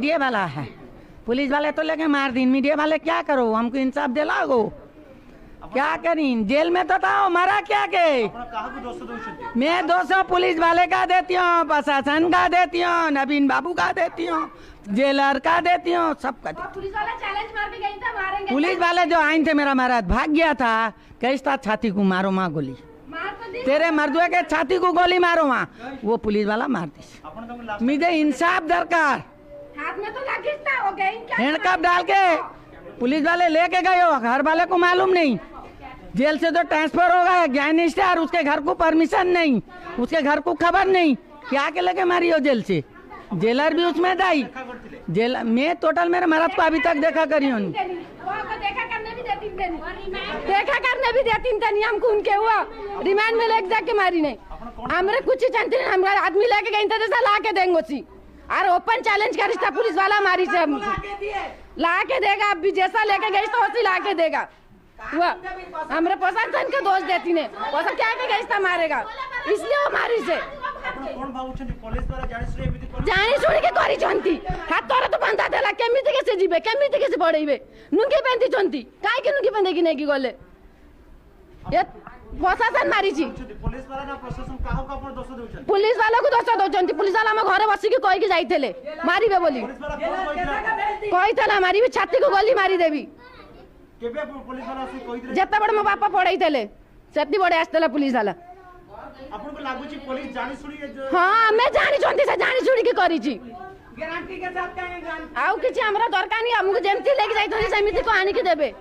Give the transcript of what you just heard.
Media वाला है, police वाले तो लेके मार दी, मीडिया वाले क्या करो, हमको इंसाफ दिलाओ, क्या करीं? जेल में तो था मरा क्या के? मैं 200 पुलिस वाले का देती हूँ, प्रशासन का देती हूँ, नवीन बाबू का देती हूँ, जेलर का देती हूँ, सबका देती हूँ। पुलिस वाले चैलेंज मार के गई था, मारेंगे। पुलिस वाले जो आए थे मेरा महाराज भाग गया था, कैसा छाती को मारो माँ गोली, तेरे मर्दुए के छाती को गोली मारो माँ, वो पुलिस वाला मार दी। मुझे इंसाफ दरकार, हाथ में तो लगी था, वो गई हैंडकप डाल के पुलिस वाले लेके गए हो, घर वाले को मालूम नहीं, जेल से तो ट्रांसफर हो गया ज्ञानी स्टार, उसके घर को परमिशन नहीं, उसके घर को खबर नहीं, क्या के लेके मारी हो जेल से? जेलर भी उसमें दाई, जेल में टोटल मेरे महाराज को अभी तक देखा करी हूँ, देखा करने भी देती नहीं, हमको उनके हुआ रिमांड में लेके जाके मारी नहीं, हमारे कुछ जानते नहीं, हमारा आदमी लेके गई था जैसा ला के देंगे उसी, और ओपन चैलेंज का रिश्ता पुलिस वाला मारी से ला के देगा, अब भी जैसा लेके गई तो वैसे ला के देगा, वह हमारे प्रशासन के दोष देती ने, वैसा क्या के गई था मारेगा, इसलिए वो मारी से जानी सुनी के करी चंती, हाथ तोरा तो बंधा देला, केमिति कैसे जीवे, केमिति कैसे पड़ेबे, नुंगी पेंती चंती, काहे के नुंगी पेंते की नहीं की गले, ये प्रशासन मारी छी, पुलिस वाला ना प्रशासन काहो का अपन दोष देउछन, पुलिस वाला को दोष दउछंती, पुलिस वाला हम घरे बसी के कहि के जाइथले मारीबे बोली, पुलिस वाला कोन कहिला, कहिथला मारीबे, छाती को गोली मारी देबी, केबे पुलिस वाला से कहि दे, जत्ता बड़ मो बापा पढाइथले, सेती बड़े आस्तला पुलिस वाला, अपन को लागु छी पुलिस जानी सुनी जो, हां मैं जानी चंती से जानी सुनी के करी छी, गारंटी के साथ कहेंगे, आउ किछि हमरा दरकार नहीं, हमको जेमती लेके जाइथनी सेमिति को आनी के देबे।